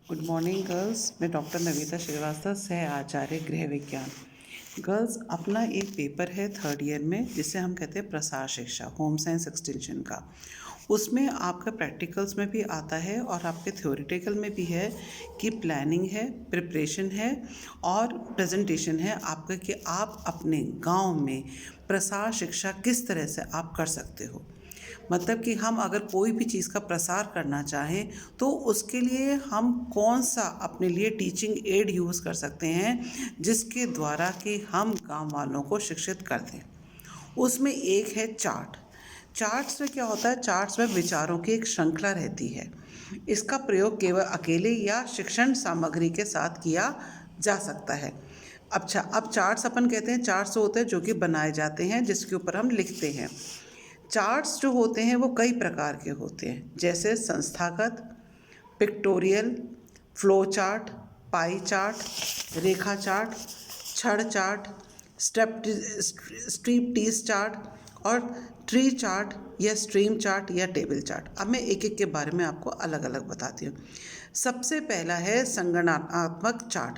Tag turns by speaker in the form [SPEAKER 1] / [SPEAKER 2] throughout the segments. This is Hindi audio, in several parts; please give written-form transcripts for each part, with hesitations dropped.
[SPEAKER 1] Good morning girls. मैं डॉक्टर नविता श्रीवास्तव, सह आचार्य गृह विज्ञान। गर्ल्स, अपना एक पेपर है थर्ड ईयर में जिसे हम कहते हैं प्रसार शिक्षा, होम साइंस एक्सटेंशन का। उसमें आपका प्रैक्टिकल्स में भी आता है और आपके थ्योरेटिकल में भी है कि प्लानिंग है, प्रिपरेशन है और प्रेजेंटेशन है आपका कि आप अपने गांव में प्रसार शिक्षा किस तरह से आप कर सकते हो। मतलब कि हम अगर कोई भी चीज़ का प्रसार करना चाहें तो उसके लिए हम कौन सा अपने लिए टीचिंग एड यूज़ कर सकते हैं जिसके द्वारा कि हम गांव वालों को शिक्षित कर दें। उसमें एक है चार्ट। चार्ट्स में क्या होता है, चार्ट्स में विचारों की एक श्रृंखला रहती है। इसका प्रयोग केवल अकेले या शिक्षण सामग्री के साथ किया जा सकता है। अच्छा, अब चार्ट्स अपन कहते हैं, चार्ट्स होते हैं जो कि बनाए जाते हैं जिसके ऊपर हम लिखते हैं। चार्ट्स जो होते हैं वो कई प्रकार के होते हैं, जैसे संस्थागत, pictorial, flow chart, pie chart, रेखा चार्ट, छड़ चार्ट, स्ट्रीप टीज चार्ट और ट्री चार्ट या स्ट्रीम चार्ट या टेबल चार्ट। अब मैं एक एक के बारे में आपको अलग अलग बताती हूँ। सबसे पहला है संगठनात्मक चार्ट।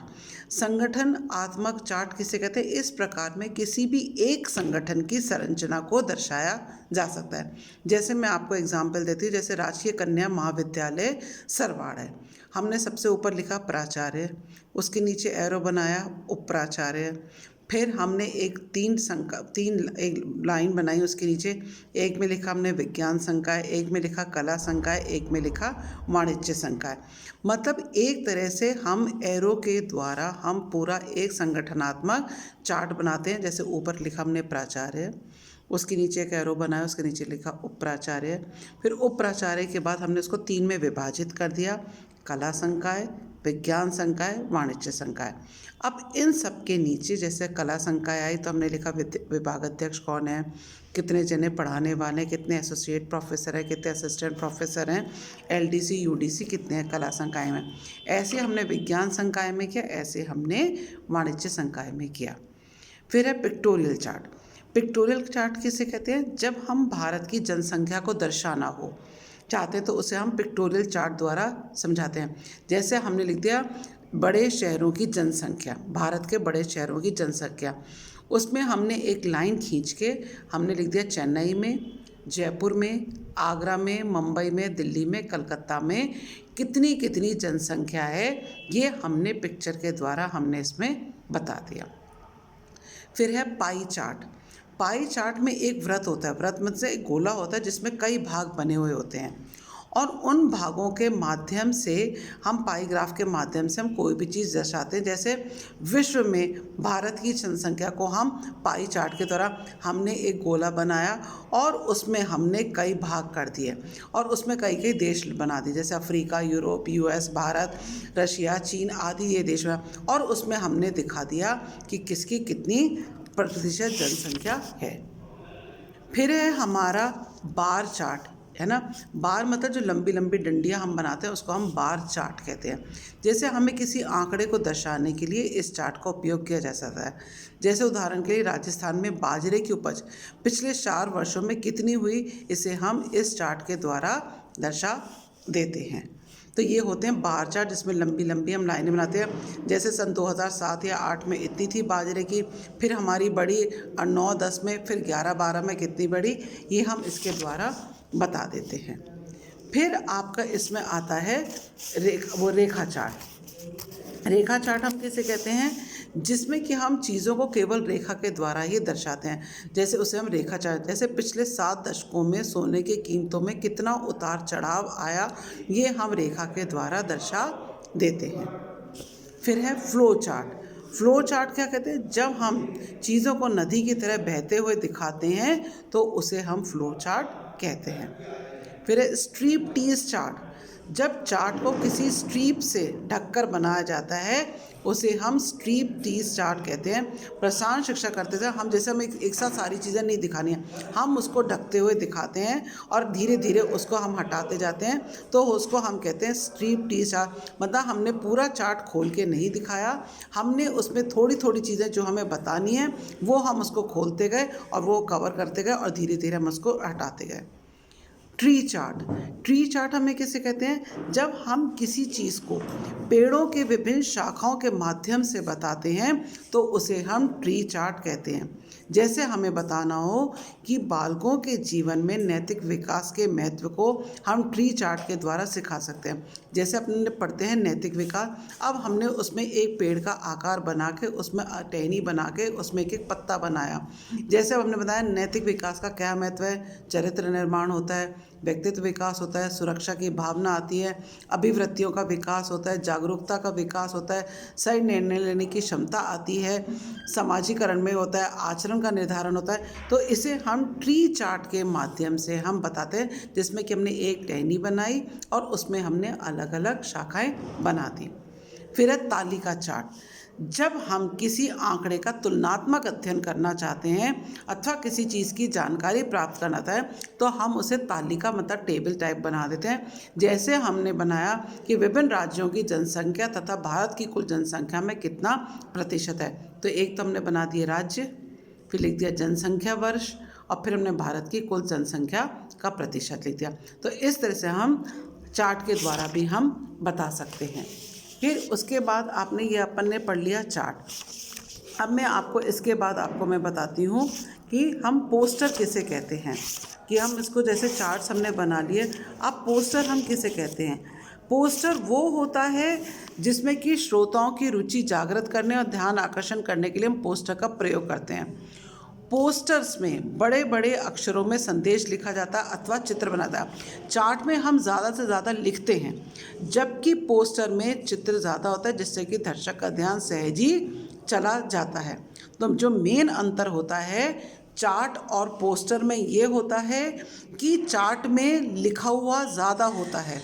[SPEAKER 1] संगठनात्मक चार्ट किसे कहते हैं? इस प्रकार में किसी भी एक संगठन की संरचना को दर्शाया जा सकता है। जैसे मैं आपको एग्जाम्पल देती हूँ, जैसे राजकीय कन्या महाविद्यालय सरवाड़ है। हमने सबसे ऊपर लिखा प्राचार्य, उसके नीचे एरो बनाया उप प्राचार्य, फिर हमने तीन एक लाइन बनाई उसके नीचे। एक में लिखा हमने विज्ञान संकाय, एक में लिखा कला संकाय, एक में लिखा वाणिज्य संकाय। मतलब एक तरह से हम एरो के द्वारा हम पूरा एक संगठनात्मक चार्ट बनाते हैं। जैसे ऊपर लिखा हमने प्राचार्य, उसके नीचे एक एरो बनाया, उसके नीचे लिखा उप प्राचार्य, फिर उप प्राचार्य के बाद हमने उसको तीन में विभाजित कर दिया, कला संकाय, विज्ञान संकाय, वाणिज्य संकाय। अब इन सब के नीचे जैसे कला संकाय आई तो हमने लिखा विभागाध्यक्ष कौन है, कितने जने पढ़ाने वाले, कितने एसोसिएट प्रोफेसर हैं, कितने असिस्टेंट प्रोफेसर हैं, एलडीसी यूडीसी कितने हैं कला संकाय में। ऐसे हमने विज्ञान संकाय में किया, ऐसे हमने वाणिज्य संकाय में किया। फिर है पिक्टोरियल चार्ट। पिक्टोरियल चार्ट किसे कहते हैं? जब हम भारत की जनसंख्या को दर्शाना हो चाहते हैं तो उसे हम पिक्टोरियल चार्ट द्वारा समझाते हैं। जैसे हमने लिख दिया बड़े शहरों की जनसंख्या, भारत के बड़े शहरों की जनसंख्या, उसमें हमने एक लाइन खींच के हमने लिख दिया चेन्नई में, जयपुर में, आगरा में, मुंबई में, दिल्ली में, कलकत्ता में कितनी कितनी जनसंख्या है, ये हमने पिक्चर के द्वारा हमने इसमें बता दिया। फिर है पाई चार्ट। पाई चार्ट में एक वृत्त होता है, वृत्त मतलब एक गोला होता है जिसमें कई भाग बने हुए होते हैं और उन भागों के माध्यम से हम पाई ग्राफ के माध्यम से हम कोई भी चीज़ दर्शाते हैं। जैसे विश्व में भारत की जनसंख्या को हम पाई चार्ट के द्वारा हमने एक गोला बनाया और उसमें हमने कई भाग कर दिए और उसमें कई कई देश बना दिए, जैसे Africa, Europe, US, Bharat, Russia, चीन आदि ये देश बना, और उसमें हमने दिखा दिया कि किसकी कितनी प्रतिशत जनसंख्या है। फिर है हमारा बार चार्ट, है ना। बार मतलब जो लंबी लंबी डंडियाँ हम बनाते हैं उसको हम बार चार्ट कहते हैं। जैसे हमें किसी आंकड़े को दर्शाने के लिए इस चार्ट का उपयोग किया जा सकता है। जैसे उदाहरण के लिए राजस्थान में बाजरे की उपज पिछले 4 वर्षों में कितनी हुई, इसे हम इस चार्ट के द्वारा दर्शा देते हैं। तो ये होते हैं बार चार्ट जिसमें लंबी लंबी हम लाइनें बनाते हैं। जैसे सन 2007 या 8 में इतनी थी बाजरे की, फिर हमारी बढ़ी 9-10 में, फिर 11-12 में कितनी बढ़ी, ये हम इसके द्वारा बता देते हैं। फिर आपका इसमें आता है रेखा चार्ट। रेखा चार्ट हम किसे कहते हैं? जिसमें कि हम चीज़ों को केवल रेखा के द्वारा ही दर्शाते हैं। जैसे उसे हम रेखा चार्ट, जैसे पिछले 7 दशकों में सोने की कीमतों में कितना उतार चढ़ाव आया, ये हम रेखा के द्वारा दर्शा देते हैं। फिर है फ्लो चार्ट। फ्लो चार्ट क्या कहते हैं? जब हम चीज़ों को नदी की तरह बहते हुए दिखाते हैं तो उसे हम फ्लो चार्ट कहते हैं। फिर है स्ट्रीप टीज चार्ट। जब चार्ट को किसी स्ट्रीप से ढककर बनाया जाता है उसे हम स्ट्रीप टीज चार्ट कहते हैं। प्रसारण शिक्षा करते थे हम, जैसे हम एक साथ सारी चीज़ें नहीं दिखानी है, हम उसको ढकते हुए दिखाते हैं और धीरे धीरे उसको हम हटाते जाते हैं, तो उसको हम कहते हैं स्ट्रीप टीज चार्ट। मतलब हमने पूरा चार्ट खोल के नहीं दिखाया, हमने उसमें थोड़ी थोड़ी चीज़ें जो हमें बतानी है वो हम उसको खोलते गए और वो कवर करते गए और धीरे धीरे हम उसको हटाते गए। Tree chart. ट्री चार्ट हमें किसे कहते हैं? जब हम किसी चीज़ को पेड़ों के विभिन्न शाखाओं के माध्यम से बताते हैं तो उसे हम ट्री चार्ट कहते हैं। जैसे हमें बताना हो कि बालकों के जीवन में नैतिक विकास के महत्व को हम ट्री चार्ट के द्वारा सिखा सकते हैं। जैसे अपने पढ़ते हैं नैतिक विकास, अब हमने उसमें एक पेड़ का आकार बना के उसमें टहनी बना के उसमें एक एक पत्ता बनाया। जैसे अब हमने बताया नैतिक विकास का क्या महत्व है, चरित्र निर्माण होता है, व्यक्तित्व विकास होता है, सुरक्षा की भावना आती है, अभिवृत्तियों का विकास होता है, जागरूकता का विकास होता है, सही निर्णय लेने की क्षमता आती है, समाजीकरण में होता है, आचरण का निर्धारण होता है। तो इसे हम ट्री चार्ट के माध्यम से हम बताते हैं, जिसमें कि हमने एक टहनी बनाई और उसमें हमने अलग अलग शाखाएं बना दी। फिर है तालिका चार्ट। जब हम किसी आंकड़े का तुलनात्मक अध्ययन करना चाहते हैं अथवा किसी चीज़ की जानकारी प्राप्त करना चाहते हैं तो हम उसे तालिका मतलब टेबल टाइप बना देते हैं। जैसे हमने बनाया कि विभिन्न राज्यों की जनसंख्या तथा भारत की कुल जनसंख्या में कितना प्रतिशत है, तो एक तो हमने बना दिए राज्य, फिर लिख दिया जनसंख्या वर्ष और फिर हमने भारत की कुल जनसंख्या का प्रतिशत लिख दिया। तो इस तरह से हम चार्ट के द्वारा भी हम बता सकते हैं। फिर उसके बाद आपने ये अपन ने पढ़ लिया चार्ट। अब मैं आपको इसके बाद आपको मैं बताती हूँ कि हम पोस्टर किसे कहते हैं, कि हम इसको जैसे चार्ट्स हमने बना लिए, अब पोस्टर हम किसे कहते हैं। पोस्टर वो होता है जिसमें कि श्रोताओं की रुचि जागृत करने और ध्यान आकर्षण करने के लिए हम पोस्टर का प्रयोग करते हैं। पोस्टर्स में बड़े बड़े अक्षरों में संदेश लिखा जाता है अथवा चित्र बनाता है। चार्ट में हम ज़्यादा से ज़्यादा लिखते हैं, जबकि पोस्टर में चित्र ज़्यादा होता है, जिससे कि दर्शक का ध्यान सहज ही चला जाता है। तो जो मेन अंतर होता है चार्ट और पोस्टर में ये होता है कि चार्ट में लिखा हुआ ज़्यादा होता है,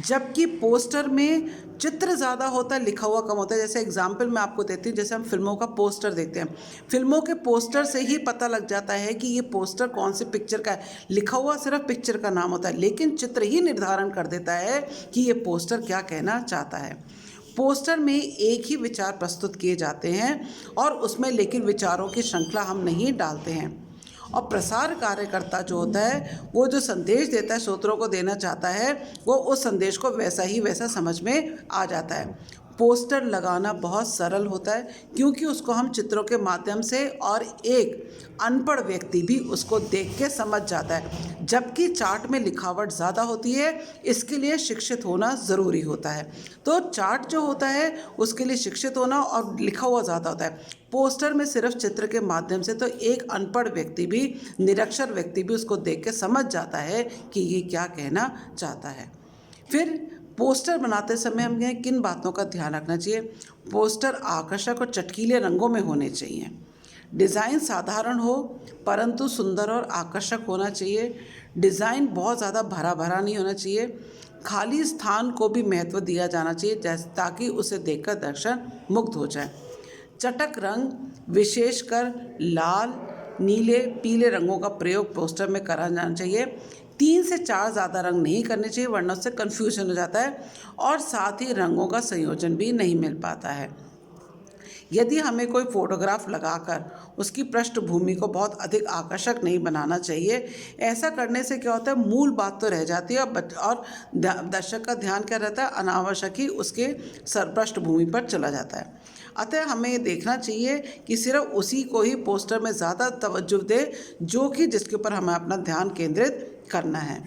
[SPEAKER 1] जबकि पोस्टर में चित्र ज़्यादा होता है, लिखा हुआ कम होता है। जैसे एग्जाम्पल मैं आपको देती हूँ, जैसे हम फिल्मों का पोस्टर देखते हैं, फिल्मों के पोस्टर से ही पता लग जाता है कि ये पोस्टर कौन सी पिक्चर का है। लिखा हुआ सिर्फ पिक्चर का नाम होता है, लेकिन चित्र ही निर्धारण कर देता है कि ये पोस्टर क्या कहना चाहता है। पोस्टर में एक ही विचार प्रस्तुत किए जाते हैं और उसमें लेकिन विचारों की श्रृंखला हम नहीं डालते हैं। और प्रसार कार्यकर्ता जो होता है वो जो संदेश देता है, श्रोताओं को देना चाहता है, वो उस संदेश को वैसा ही वैसा समझ में आ जाता है। पोस्टर लगाना बहुत सरल होता है क्योंकि उसको हम चित्रों के माध्यम से और एक अनपढ़ व्यक्ति भी उसको देख के समझ जाता है, जबकि चार्ट में लिखावट ज़्यादा होती है, इसके लिए शिक्षित होना ज़रूरी होता है। तो चार्ट जो होता है उसके लिए शिक्षित होना और लिखा हुआ ज़्यादा होता है। पोस्टर में सिर्फ चित्र के माध्यम से तो एक अनपढ़ व्यक्ति भी, निरक्षर व्यक्ति भी उसको देख के समझ जाता है कि ये क्या कहना चाहता है। फिर पोस्टर बनाते समय हमें किन बातों का ध्यान रखना चाहिए। पोस्टर आकर्षक और चटकीले रंगों में होने चाहिए। डिज़ाइन साधारण हो परंतु सुंदर और आकर्षक होना चाहिए। डिज़ाइन बहुत ज़्यादा भरा भरा नहीं होना चाहिए। खाली स्थान को भी महत्व दिया जाना चाहिए जैसे ताकि उसे देखकर दर्शक मुग्ध हो जाए। चटक रंग, विशेषकर लाल, नीले, पीले रंगों का प्रयोग पोस्टर में करा जाना चाहिए। 3 से 4 ज़्यादा रंग नहीं करने चाहिए वरना उससे कन्फ्यूजन हो जाता है और साथ ही रंगों का संयोजन भी नहीं मिल पाता है। यदि हमें कोई फोटोग्राफ लगाकर उसकी पृष्ठभूमि को बहुत अधिक आकर्षक नहीं बनाना चाहिए। ऐसा करने से क्या होता है, मूल बात तो रह जाती है और दर्शक का ध्यान क्या रहता है, अनावश्यक ही उसके पृष्ठभूमि पर चला जाता है। अतः हमें ये देखना चाहिए कि सिर्फ उसी को ही पोस्टर में ज़्यादा तवज्जो दे जो कि जिसके ऊपर हमें अपना ध्यान केंद्रित करना है।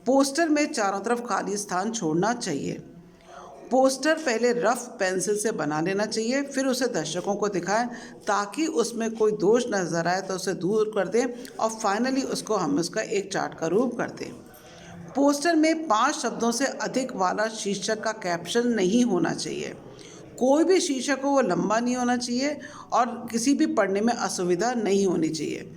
[SPEAKER 1] पोस्टर में चारों तरफ खाली स्थान छोड़ना चाहिए। पोस्टर पहले रफ पेंसिल से बना लेना चाहिए, फिर उसे दर्शकों को दिखाएं ताकि उसमें कोई दोष नज़र आए तो उसे दूर कर दें और फाइनली उसको हम उसका एक चार्ट का रूप कर दें। पोस्टर में 5 शब्दों से अधिक वाला शीर्षक का कैप्शन नहीं होना चाहिए। कोई भी शीर्षक हो वो लंबा नहीं होना चाहिए और किसी भी पढ़ने में असुविधा नहीं होनी चाहिए।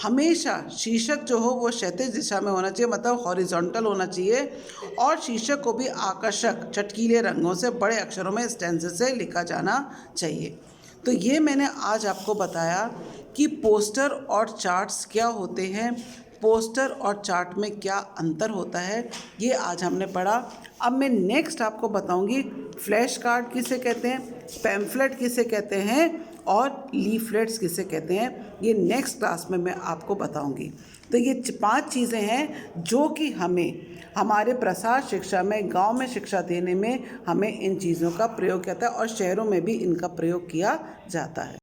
[SPEAKER 1] हमेशा शीर्षक जो हो वो क्षैतिज दिशा में होना चाहिए, मतलब हॉरिजॉन्टल होना चाहिए और शीर्षक को भी आकर्षक चटकीले रंगों से बड़े अक्षरों में स्टेंसिल से लिखा जाना चाहिए। तो ये मैंने आज आपको बताया कि पोस्टर और चार्ट्स क्या होते हैं, पोस्टर और चार्ट में क्या अंतर होता है, ये आज हमने पढ़ा। अब मैं नेक्स्ट आपको बताऊंगी फ्लैश कार्ड किसे कहते हैं, पैम्फलेट किसे कहते हैं और लीफलेट्स किसे कहते हैं, ये नेक्स्ट क्लास में मैं आपको बताऊंगी। तो ये 5 चीज़ें हैं जो कि हमें हमारे प्रसार शिक्षा में, गांव में शिक्षा देने में हमें इन चीज़ों का प्रयोग किया जाता है और शहरों में भी इनका प्रयोग किया जाता है।